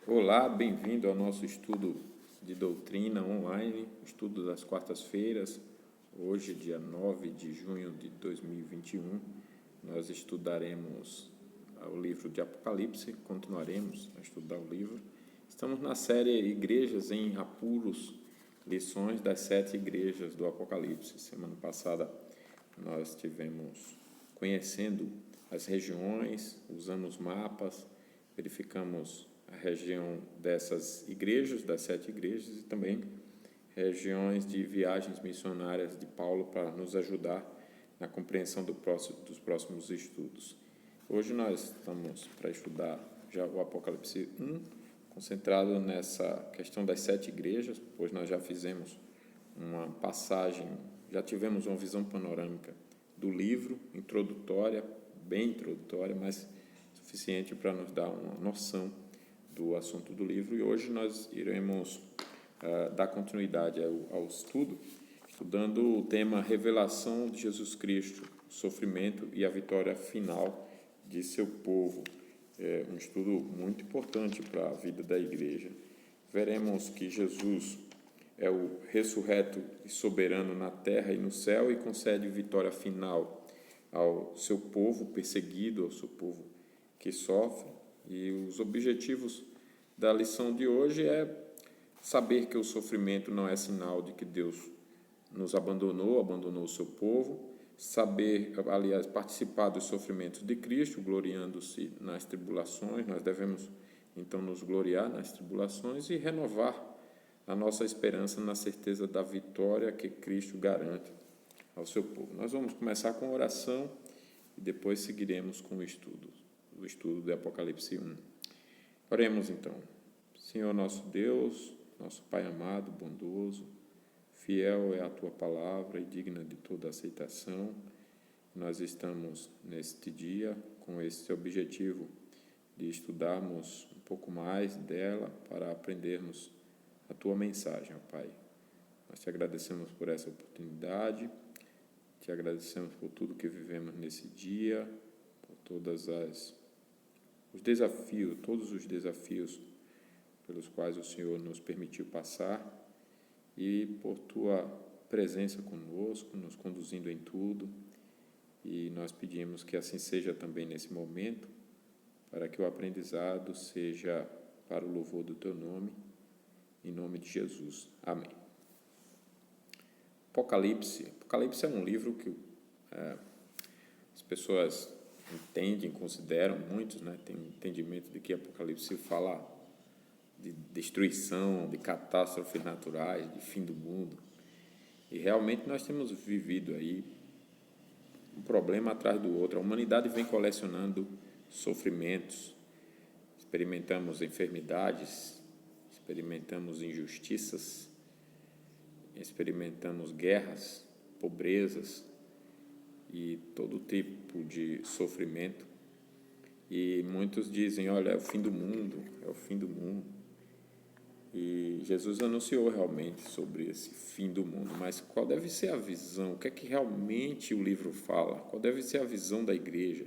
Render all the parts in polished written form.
Olá, bem-vindo ao nosso estudo de doutrina online, estudo das quartas-feiras. Hoje, dia 9 de junho de 2021, nós estudaremos o livro de Apocalipse, continuaremos a estudar o livro. Estamos na série Igrejas em Apuros, lições das 7 igrejas do Apocalipse. Semana passada nós tivemos conhecendo as regiões, usamos mapas, verificamos a região dessas igrejas, das 7 igrejas, e também regiões de viagens missionárias de Paulo para nos ajudar na compreensão dos próximos estudos. Hoje nós estamos para estudar já o Apocalipse 1, concentrado nessa questão das 7 igrejas, pois nós já fizemos uma passagem, já tivemos uma visão panorâmica do livro, introdutória, bem introdutória, mas suficiente para nos dar uma noção do assunto do livro, e hoje nós iremos dar continuidade ao estudo, estudando o tema Revelação de Jesus Cristo, o sofrimento e a vitória final de seu povo. É um estudo muito importante para a vida da igreja. Veremos que Jesus é o ressurreto e soberano na terra e no céu e concede vitória final ao seu povo perseguido, ao seu povo que sofre. E os objetivos da lição de hoje é saber que o sofrimento não é sinal de que Deus nos abandonou o seu povo, saber, aliás, participar dos sofrimentos de Cristo, gloriando-se nas tribulações. Nós devemos, então, nos gloriar nas tribulações e renovar a nossa esperança na certeza da vitória que Cristo garante ao seu povo. Nós vamos começar com oração e depois seguiremos com o estudo do Apocalipse 1. Oremos então. Senhor nosso Deus, nosso Pai amado, bondoso, fiel é a Tua palavra e digna de toda aceitação. Nós estamos neste dia com esse objetivo de estudarmos um pouco mais dela para aprendermos a Tua mensagem, ó Pai. Nós te agradecemos por essa oportunidade, te agradecemos por tudo que vivemos nesse dia, por todos os desafios pelos quais o Senhor nos permitiu passar e por Tua presença conosco, nos conduzindo em tudo. E nós pedimos que assim seja também nesse momento, para que o aprendizado seja para o louvor do Teu nome, em nome de Jesus. Amém. Apocalipse é um livro que as pessoas entendem, consideram, muitos, têm um entendimento de que Apocalipse fala de destruição, de catástrofes naturais, de fim do mundo. E realmente nós temos vivido aí um problema atrás do outro. A humanidade vem colecionando sofrimentos, experimentamos enfermidades, experimentamos injustiças, experimentamos guerras, pobrezas e todo tipo de sofrimento. E muitos dizem, olha, é o fim do mundo, é o fim do mundo. E Jesus anunciou realmente sobre esse fim do mundo, mas qual deve ser a visão? O que é que realmente o livro fala? Qual deve ser a visão da igreja?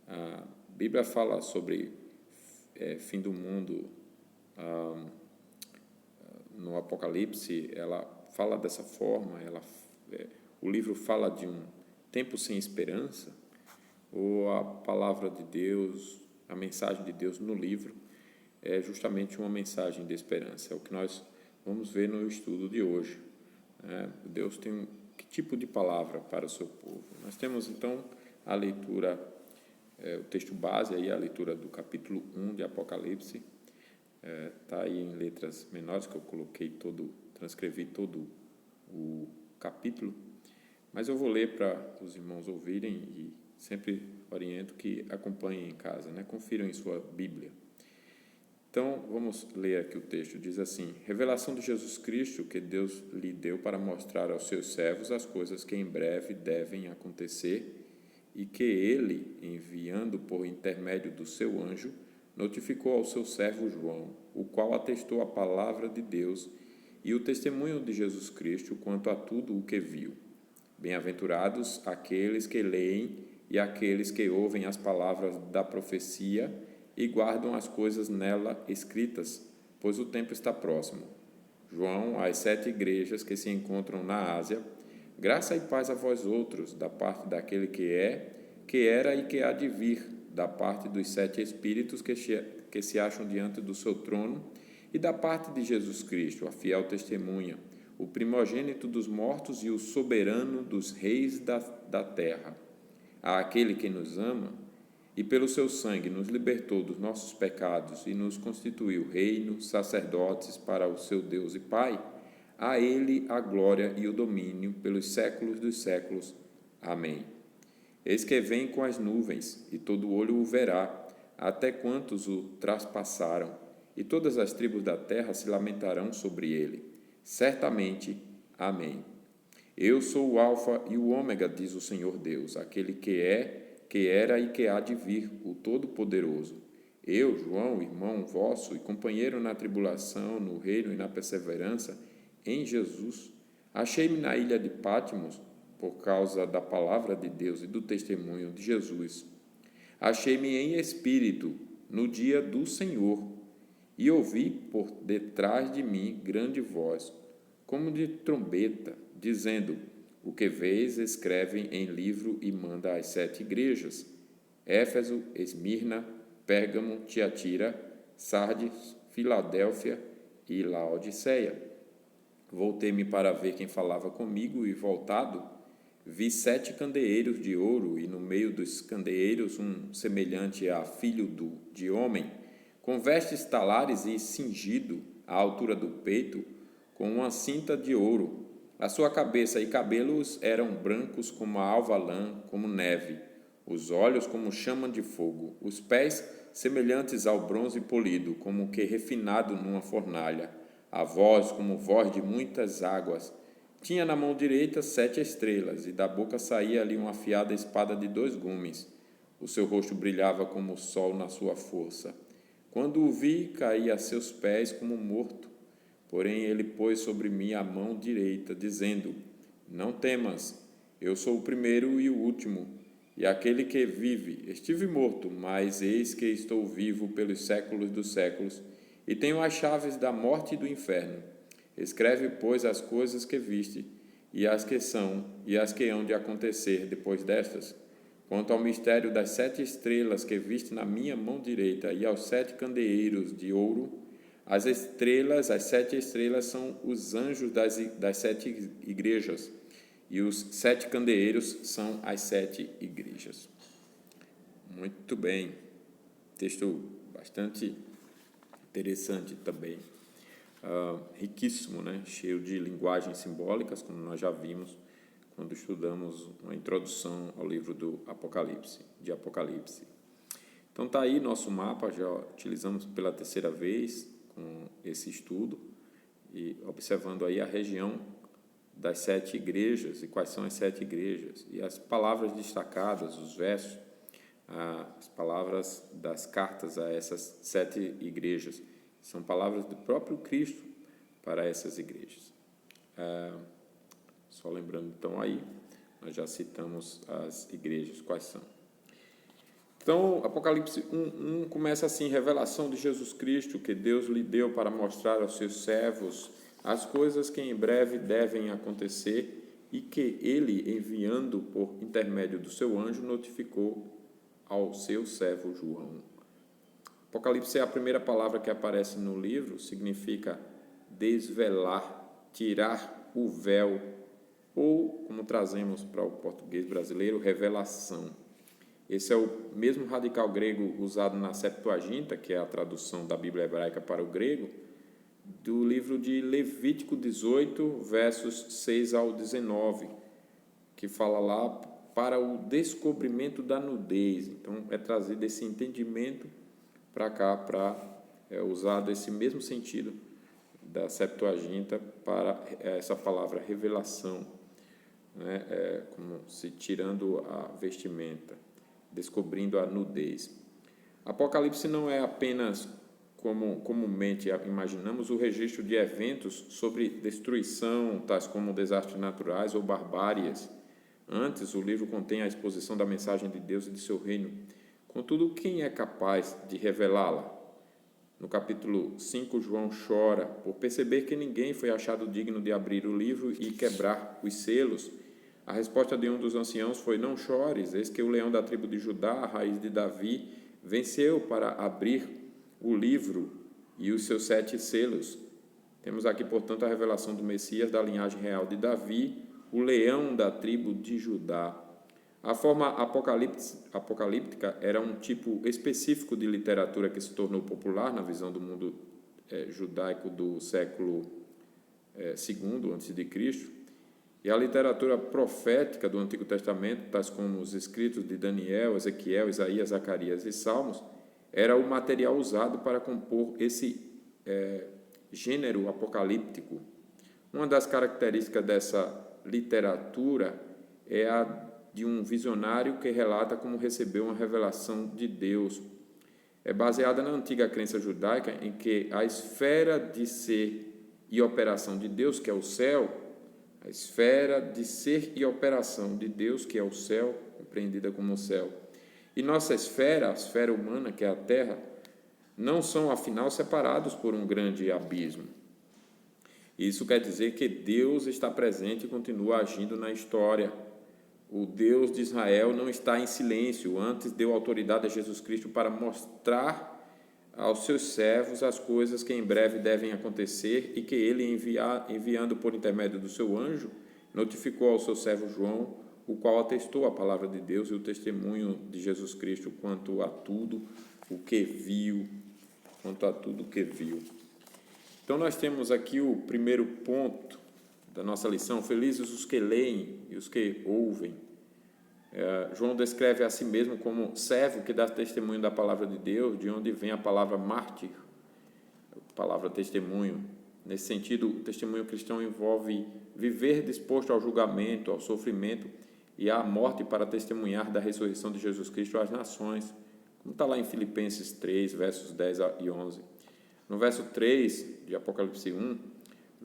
A Bíblia fala sobre fim do mundo. No Apocalipse, ela fala dessa forma, o livro fala de um tempo sem esperança, ou a palavra de Deus, a mensagem de Deus no livro é justamente uma mensagem de esperança. É o que nós vamos ver no estudo de hoje. Deus tem que tipo de palavra para o seu povo? Nós temos então a leitura, o texto base, aí, a leitura do capítulo 1 de Apocalipse. Está aí em letras menores, que eu transcrevi todo o capítulo, mas eu vou ler para os irmãos ouvirem e sempre oriento que acompanhem em casa, confiram em sua Bíblia. Então, vamos ler aqui o texto. Diz assim: Revelação de Jesus Cristo que Deus lhe deu para mostrar aos seus servos as coisas que em breve devem acontecer e que ele, enviando por intermédio do seu anjo, notificou ao seu servo João, o qual atestou a palavra de Deus e o testemunho de Jesus Cristo quanto a tudo o que viu. Bem-aventurados aqueles que leem e aqueles que ouvem as palavras da profecia e guardam as coisas nela escritas, pois o tempo está próximo. João, às 7 igrejas que se encontram na Ásia, graça e paz a vós outros, da parte daquele que é, que era e que há de vir, da parte dos 7 Espíritos que se acham diante do seu trono, e da parte de Jesus Cristo, a fiel testemunha, o primogênito dos mortos e o soberano dos reis da terra. A aquele que nos ama, e pelo seu sangue nos libertou dos nossos pecados e nos constituiu reino, sacerdotes para o seu Deus e Pai, a ele a glória e o domínio pelos séculos dos séculos. Amém. Eis que vem com as nuvens, e todo olho o verá, até quantos o traspassaram, e todas as tribos da terra se lamentarão sobre ele. Certamente. Amém. Eu sou o Alfa e o Ômega, diz o Senhor Deus, aquele que é, que era e que há de vir, o Todo-Poderoso. Eu, João, irmão vosso e companheiro na tribulação, no reino e na perseverança, em Jesus, achei-me na ilha de Patmos, por causa da palavra de Deus e do testemunho de Jesus. Achei-me em espírito, no dia do Senhor, e ouvi por detrás de mim grande voz, como de trombeta, dizendo: o que vês, escreve em livro e manda às 7 igrejas: Éfeso, Esmirna, Pérgamo, Tiatira, Sardes, Filadélfia e Laodiceia. Voltei-me para ver quem falava comigo, e voltado, vi 7 candeeiros de ouro, e no meio dos candeeiros um semelhante a filho de homem, com vestes talares e cingido à altura do peito, com uma cinta de ouro. A sua cabeça e cabelos eram brancos como a alva lã, como neve, os olhos como chama de fogo, os pés semelhantes ao bronze polido, como que refinado numa fornalha, a voz como voz de muitas águas. Tinha na mão direita 7 estrelas, e da boca saía-lhe uma afiada espada de 2 gumes. O seu rosto brilhava como o sol na sua força. Quando o vi, caí a seus pés como morto. Porém, ele pôs sobre mim a mão direita, dizendo: não temas, eu sou o primeiro e o último, e aquele que vive. Estive morto, mas eis que estou vivo pelos séculos dos séculos, e tenho as chaves da morte e do inferno. Escreve, pois, as coisas que viste, e as que são, e as que hão de acontecer depois destas. Quanto ao mistério das 7 estrelas que viste na minha mão direita, e aos 7 candeeiros de ouro, as 7 estrelas são os anjos das 7 igrejas, e os 7 candeeiros são as 7 igrejas. Muito bem, texto bastante interessante também, riquíssimo, né? Cheio de linguagens simbólicas, como nós já vimos quando estudamos uma introdução ao livro de Apocalipse. Então está aí nosso mapa, já utilizamos pela 3ª vez com esse estudo, e observando aí a região das 7 igrejas, e quais são as 7 igrejas, e as palavras destacadas, os versos, as palavras das cartas a essas 7 igrejas, são palavras do próprio Cristo para essas igrejas. Só lembrando, então, aí, nós já citamos as igrejas, quais são. Então, Apocalipse 1:1 começa assim: revelação de Jesus Cristo, que Deus lhe deu para mostrar aos seus servos as coisas que em breve devem acontecer, e que ele, enviando por intermédio do seu anjo, notificou ao seu servo João. Apocalipse é a primeira palavra que aparece no livro, significa desvelar, tirar o véu, ou, como trazemos para o português brasileiro, revelação. Esse é o mesmo radical grego usado na Septuaginta, que é a tradução da Bíblia hebraica para o grego, do livro de Levítico 18, versos 6 ao 19, que fala lá para o descobrimento da nudez. Então, é trazido esse entendimento para cá, usado esse mesmo sentido da Septuaginta para essa palavra revelação, né? Como se tirando a vestimenta, descobrindo a nudez. Apocalipse não é apenas, como comumente imaginamos, o registro de eventos sobre destruição, tais como desastres naturais ou barbáries. Antes, o livro contém a exposição da mensagem de Deus e de seu reino, Contudo, quem é capaz de revelá-la? No capítulo 5, João chora por perceber que ninguém foi achado digno de abrir o livro e quebrar os selos. A resposta de um dos anciãos foi: não chores, eis que o leão da tribo de Judá, a raiz de Davi, venceu para abrir o livro e os seus 7 selos. Temos aqui, portanto, a revelação do Messias da linhagem real de Davi, o leão da tribo de Judá. A forma apocalíptica era um tipo específico de literatura que se tornou popular na visão do mundo judaico do século II a.C., e a literatura profética do Antigo Testamento, tais como os escritos de Daniel, Ezequiel, Isaías, Zacarias e Salmos, era o material usado para compor esse gênero apocalíptico. Uma das características dessa literatura é a de um visionário que relata como recebeu uma revelação de Deus. É baseada na antiga crença judaica em que a esfera de ser e operação de Deus, que é o céu, a esfera de ser e operação de Deus, que é o céu, compreendida como o céu, e nossa esfera, a esfera humana, que é a terra, não são, afinal, separados por um grande abismo. Isso quer dizer que Deus está presente e continua agindo na história. O Deus de Israel não está em silêncio, antes deu autoridade a Jesus Cristo para mostrar aos seus servos as coisas que em breve devem acontecer e que ele, enviando por intermédio do seu anjo, notificou ao seu servo João, o qual atestou a palavra de Deus e o testemunho de Jesus Cristo quanto a tudo o que viu. Então, nós temos aqui o primeiro ponto da nossa lição: felizes os que leem e os que ouvem. João descreve a si mesmo como servo que dá testemunho da palavra de Deus, de onde vem a palavra mártir, a palavra testemunho. Nesse sentido, o testemunho cristão envolve viver disposto ao julgamento, ao sofrimento e à morte para testemunhar da ressurreição de Jesus Cristo às nações, como está lá em Filipenses 3, versos 10 e 11. No verso 3 de Apocalipse 1,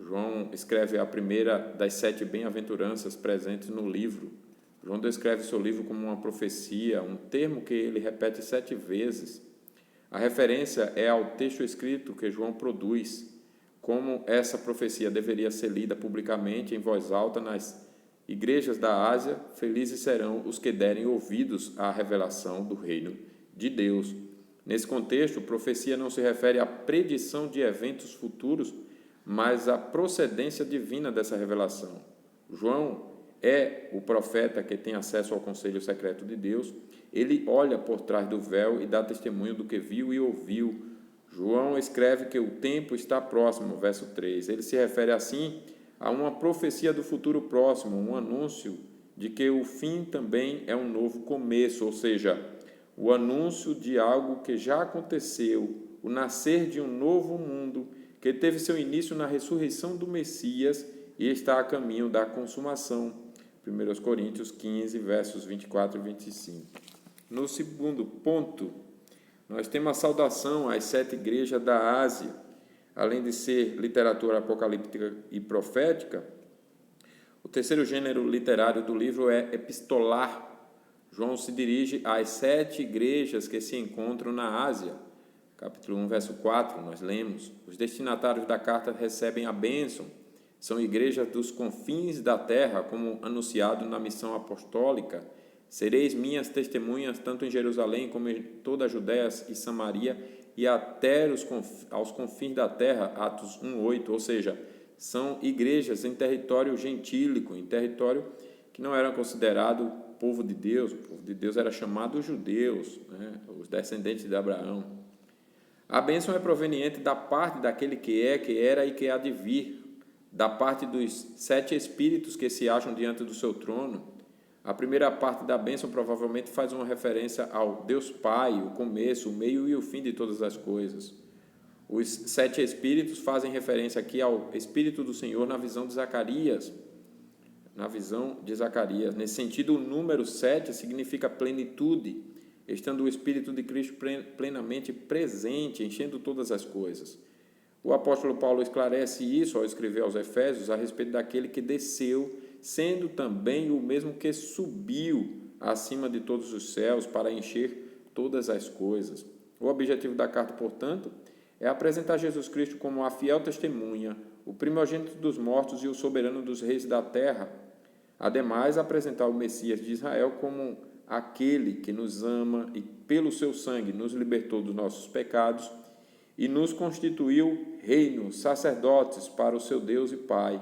João escreve a primeira das 7 bem-aventuranças presentes no livro. João descreve seu livro como uma profecia, um termo que ele repete 7 vezes. A referência é ao texto escrito que João produz, como essa profecia deveria ser lida publicamente em voz alta nas igrejas da Ásia. Felizes serão os que derem ouvidos à revelação do reino de Deus. Nesse contexto, profecia não se refere à predição de eventos futuros, mas à procedência divina dessa revelação. João é o profeta que tem acesso ao conselho secreto de Deus. Ele olha por trás do véu e dá testemunho do que viu e ouviu. João escreve que o tempo está próximo, verso 3. Ele se refere assim a uma profecia do futuro próximo, um anúncio de que o fim também é um novo começo, ou seja, o anúncio de algo que já aconteceu, o nascer de um novo mundo que teve seu início na ressurreição do Messias e está a caminho da consumação. 1 Coríntios 15, versos 24 e 25. No segundo ponto, nós temos a saudação às 7 igrejas da Ásia. Além de ser literatura apocalíptica e profética, o terceiro gênero literário do livro é epistolar. João se dirige às 7 igrejas que se encontram na Ásia. Capítulo 1, verso 4, nós lemos: os destinatários da carta recebem a bênção. São igrejas dos confins da terra, como anunciado na missão apostólica. Sereis minhas testemunhas, tanto em Jerusalém como em toda a Judéia e Samaria, e até aos confins da terra, Atos 1:8, ou seja, são igrejas em território gentílico, em território que não era considerado povo de Deus. O povo de Deus era chamado os judeus, os descendentes de Abraão. A bênção é proveniente da parte daquele que é, que era e que há de vir, da parte dos 7 espíritos que se acham diante do seu trono. A primeira parte da bênção provavelmente faz uma referência ao Deus Pai, o começo, o meio e o fim de todas as coisas. Os 7 espíritos fazem referência aqui ao Espírito do Senhor na visão de Zacarias. Nesse sentido, o número 7 significa plenitude, estando o Espírito de Cristo plenamente presente, enchendo todas as coisas. O apóstolo Paulo esclarece isso ao escrever aos Efésios a respeito daquele que desceu, sendo também o mesmo que subiu acima de todos os céus para encher todas as coisas. O objetivo da carta, portanto, é apresentar Jesus Cristo como a fiel testemunha, o primogênito dos mortos e o soberano dos reis da terra. Ademais, apresentar o Messias de Israel como aquele que nos ama e, pelo seu sangue, nos libertou dos nossos pecados e nos constituiu reino, sacerdotes para o seu Deus e Pai.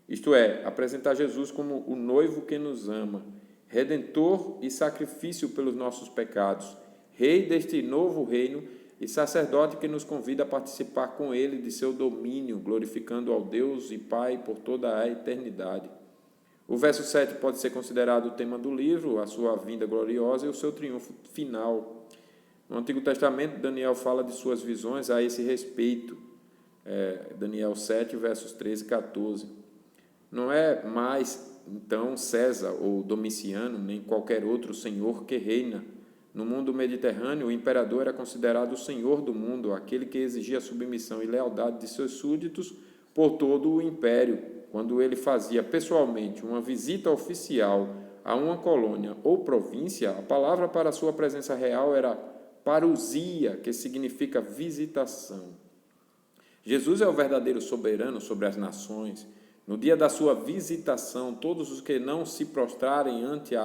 Isto é, apresentar Jesus como o noivo que nos ama, redentor e sacrifício pelos nossos pecados, rei deste novo reino e sacerdote que nos convida a participar com ele de seu domínio, glorificando ao Deus e Pai por toda a eternidade. O verso 7 pode ser considerado o tema do livro, a sua vinda gloriosa e o seu triunfo final. No Antigo Testamento, Daniel fala de suas visões a esse respeito. Daniel 7, versos 13 e 14. Não é mais, então, César ou Domiciano, nem qualquer outro senhor que reina. No mundo mediterrâneo, o imperador era considerado o senhor do mundo, aquele que exigia a submissão e lealdade de seus súditos por todo o império. Quando ele fazia pessoalmente uma visita oficial a uma colônia ou província, a palavra para sua presença real era parousia, que significa visitação. Jesus é o verdadeiro soberano sobre as nações. No dia da sua visitação, todos os que não se prostrarem ante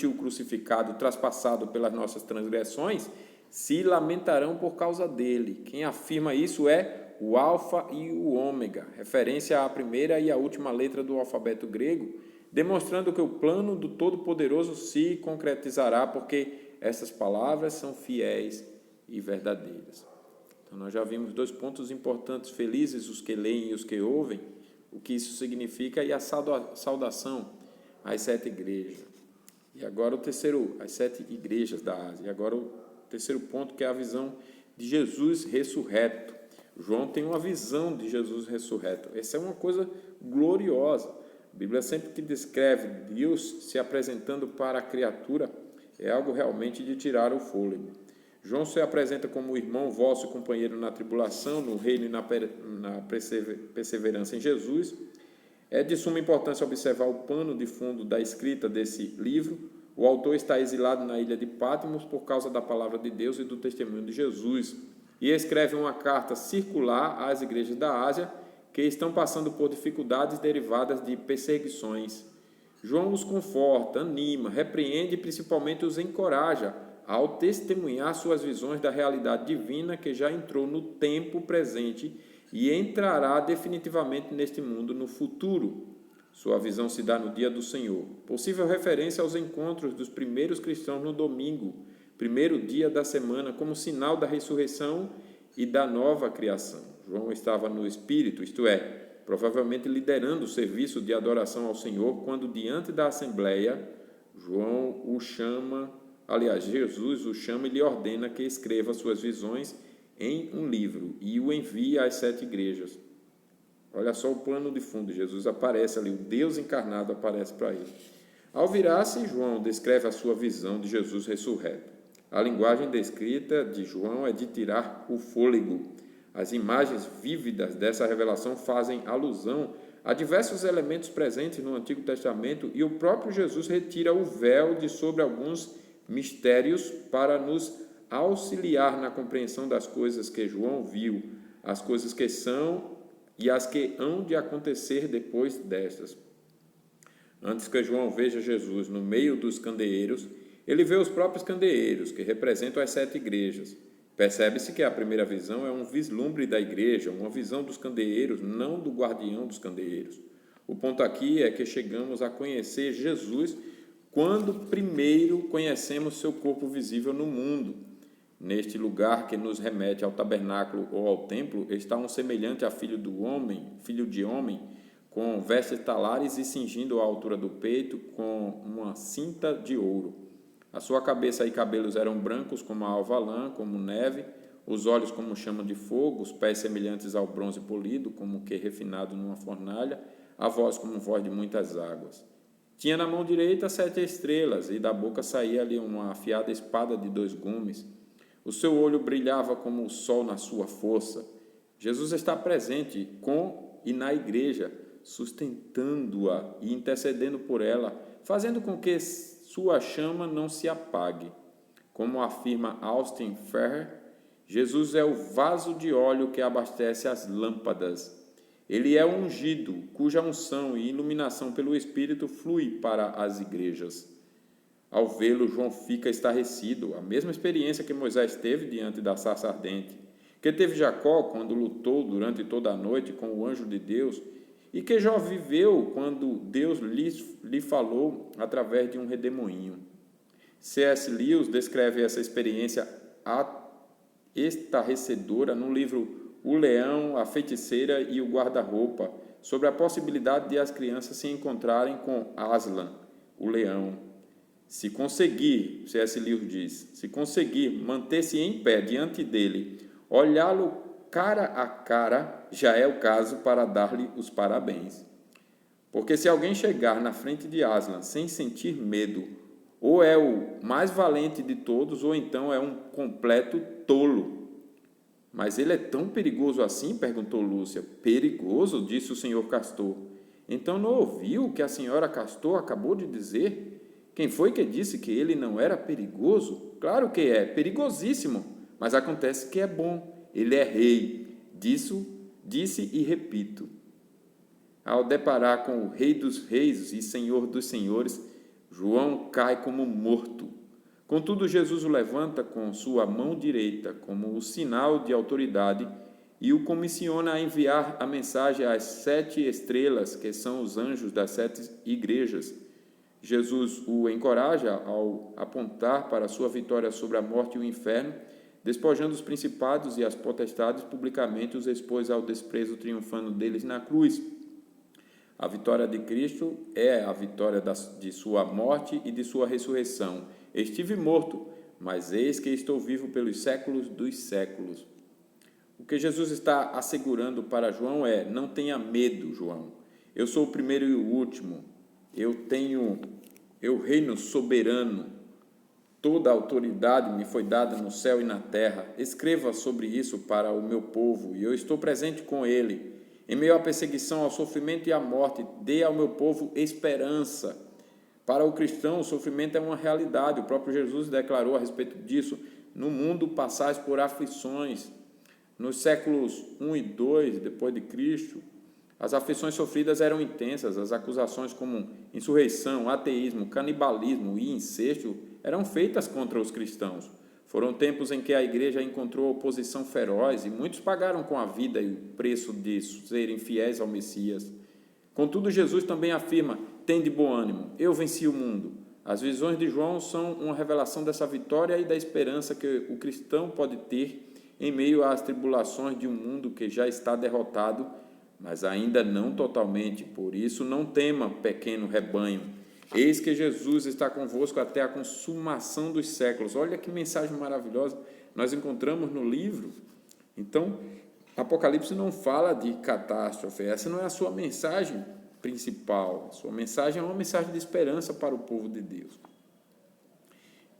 o crucificado, traspassado pelas nossas transgressões, se lamentarão por causa dele. Quem afirma isso é o Alfa e o Ômega, referência à primeira e à última letra do alfabeto grego, demonstrando que o plano do Todo-Poderoso se concretizará, porque essas palavras são fiéis e verdadeiras. Então, nós já vimos 2 pontos importantes: felizes os que leem e os que ouvem, o que isso significa, e a saudação às 7 igrejas. E agora as 7 igrejas da Ásia. E agora o terceiro ponto, que é a visão de Jesus ressurreto. João tem uma visão de Jesus ressurreto. Essa é uma coisa gloriosa. A Bíblia, sempre que descreve Deus se apresentando para a criatura, é algo realmente de tirar o fôlego. João se apresenta como irmão vosso e companheiro na tribulação, no reino e na perseverança em Jesus. É de suma importância observar o pano de fundo da escrita desse livro. O autor está exilado na ilha de Patmos por causa da palavra de Deus e do testemunho de Jesus, e escreve uma carta circular às igrejas da Ásia que estão passando por dificuldades derivadas de perseguições. João os conforta, anima, repreende e principalmente os encoraja ao testemunhar suas visões da realidade divina que já entrou no tempo presente e entrará definitivamente neste mundo no futuro. Sua visão se dá no dia do Senhor, possível referência aos encontros dos primeiros cristãos no domingo, primeiro dia da semana, como sinal da ressurreição e da nova criação. João estava no Espírito, isto é, provavelmente liderando o serviço de adoração ao Senhor, quando diante da assembleia, Jesus o chama e lhe ordena que escreva suas visões em um livro e o envia às 7 igrejas. Olha só o plano de fundo, Jesus aparece ali, o Deus encarnado aparece para ele. Ao virar-se, João descreve a sua visão de Jesus ressurreto. A linguagem descrita de João é de tirar o fôlego. As imagens vívidas dessa revelação fazem alusão a diversos elementos presentes no Antigo Testamento, e o próprio Jesus retira o véu de sobre alguns mistérios para nos auxiliar na compreensão das coisas que João viu, as coisas que são e as que hão de acontecer depois destas. Antes que João veja Jesus no meio dos candeeiros, ele vê os próprios candeeiros, que representam as 7 igrejas. Percebe-se que a primeira visão é um vislumbre da igreja, uma visão dos candeeiros, não do guardião dos candeeiros. O ponto aqui é que chegamos a conhecer Jesus quando primeiro conhecemos seu corpo visível no mundo. Neste lugar que nos remete ao tabernáculo ou ao templo, está um semelhante a filho de homem, com vestes talares e cingindo a altura do peito com uma cinta de ouro. A sua cabeça e cabelos eram brancos como a alva lã, como neve, os olhos como chama de fogo, os pés semelhantes ao bronze polido, como que refinado numa fornalha, a voz como voz de muitas águas. Tinha na mão direita 7 estrelas, e da boca saía-lhe uma afiada espada de 2 gumes. O seu olho brilhava como o sol na sua força. Jesus está presente com e na igreja, sustentando-a e intercedendo por ela, fazendo com que sua chama não se apague. Como afirma Austin Farrer, Jesus é o vaso de óleo que abastece as lâmpadas. Ele é o ungido, cuja unção e iluminação pelo Espírito flui para as igrejas. Ao vê-lo, João fica estarrecido, a mesma experiência que Moisés teve diante da sarça ardente, que teve Jacó quando lutou durante toda a noite com o anjo de Deus, e que Jó viveu quando Deus lhe falou através de um redemoinho. C.S. Lewis descreve essa experiência estarrecedora no livro O Leão, a Feiticeira e o Guarda-Roupa, sobre a possibilidade de as crianças se encontrarem com Aslan, o leão. Se conseguir, C.S. Lewis diz, se conseguir manter-se em pé diante dele, olhá-lo cara a cara, já é o caso para dar-lhe os parabéns. Porque se alguém chegar na frente de Aslan sem sentir medo, ou é o mais valente de todos, ou então é um completo tolo. Mas ele é tão perigoso assim? Perguntou Lúcia. Perigoso? Disse o senhor Castor. Então não ouviu o que a senhora Castor acabou de dizer? Quem foi que disse que ele não era perigoso? Claro que é, perigosíssimo, mas acontece que é bom. Ele é rei. Disse e repito. Ao deparar com o Rei dos Reis e Senhor dos Senhores, João cai como morto. Contudo, Jesus o levanta com sua mão direita como o sinal de autoridade e o comissiona a enviar a mensagem às 7 estrelas, que são os anjos das 7 igrejas. Jesus o encoraja ao apontar para a sua vitória sobre a morte e o inferno, despojando os principados e as potestades, publicamente os expôs ao desprezo, triunfando deles na cruz. A vitória de Cristo é a vitória de sua morte e de sua ressurreição. Estive morto, mas eis que estou vivo pelos séculos dos séculos. O que Jesus está assegurando para João é: não tenha medo, João. Eu sou o primeiro e o último. Eu reino soberano. Toda a autoridade me foi dada no céu e na terra. Escreva sobre isso para o meu povo, e eu estou presente com ele. Em meio à perseguição, ao sofrimento e à morte, dê ao meu povo esperança. Para o cristão, o sofrimento é uma realidade. O próprio Jesus declarou a respeito disso: no mundo passais por aflições. Nos séculos 1 e 2 depois de Cristo, as aflições sofridas eram intensas. As acusações como insurreição, ateísmo, canibalismo e incesto eram feitas contra os cristãos. Foram tempos em que a igreja encontrou oposição feroz e muitos pagaram com a vida e o preço de serem fiéis ao Messias. Contudo, Jesus também afirma: tende bom ânimo, eu venci o mundo. As visões de João são uma revelação dessa vitória e da esperança que o cristão pode ter em meio às tribulações de um mundo que já está derrotado, mas ainda não totalmente. Por isso, não tema, pequeno rebanho. Eis que Jesus está convosco até a consumação dos séculos. Olha que mensagem maravilhosa nós encontramos no livro. Então, Apocalipse não fala de catástrofe. Essa não é a sua mensagem principal. A sua mensagem é uma mensagem de esperança para o povo de Deus.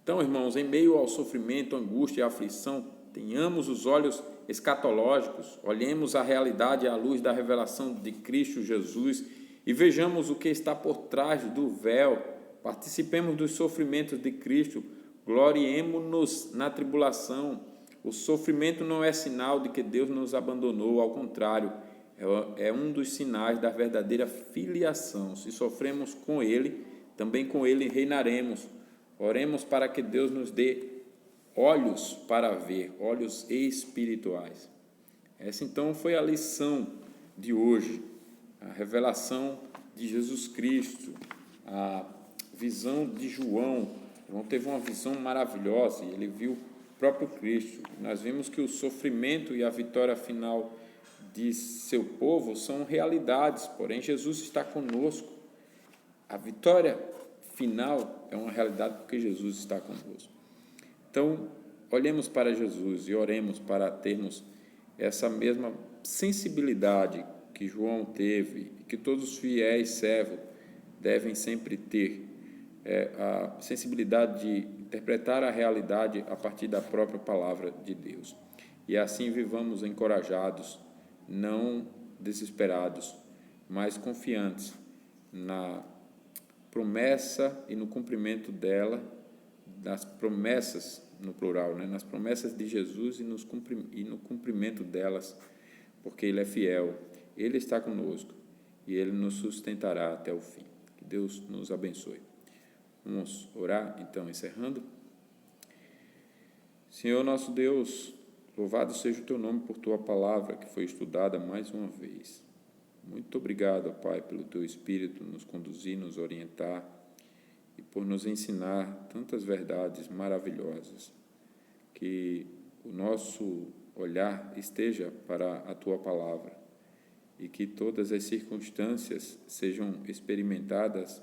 Então, irmãos, em meio ao sofrimento, angústia e aflição, tenhamos os olhos escatológicos, olhemos a realidade à luz da revelação de Cristo Jesus e vejamos o que está por trás do véu. Participemos dos sofrimentos de Cristo, gloriemo-nos na tribulação. O sofrimento não é sinal de que Deus nos abandonou, ao contrário, é um dos sinais da verdadeira filiação. Se sofremos com Ele, também com Ele reinaremos. Oremos para que Deus nos dê olhos para ver, olhos espirituais. Essa então foi a lição de hoje, a revelação de Jesus Cristo, a visão de João. João teve uma visão maravilhosa e ele viu o próprio Cristo. Nós vimos que o sofrimento e a vitória final de seu povo são realidades, porém Jesus está conosco. A vitória final é uma realidade porque Jesus está conosco. Então, olhemos para Jesus e oremos para termos essa mesma sensibilidade que João teve e que todos os fiéis servos devem sempre ter, a sensibilidade de interpretar a realidade a partir da própria palavra de Deus. E assim vivamos encorajados, não desesperados, mas confiantes na promessa e no cumprimento dela, das promessas, no plural, né? Nas promessas de Jesus e no cumprimento delas, porque Ele é fiel, Ele está conosco e Ele nos sustentará até o fim. Que Deus nos abençoe. Vamos orar, então, encerrando. Senhor nosso Deus, louvado seja o Teu nome por Tua palavra, que foi estudada mais uma vez. Muito obrigado, Pai, pelo Teu Espírito nos conduzir, nos orientar e por nos ensinar tantas verdades maravilhosas. Que o nosso olhar esteja para a Tua palavra e que todas as circunstâncias sejam experimentadas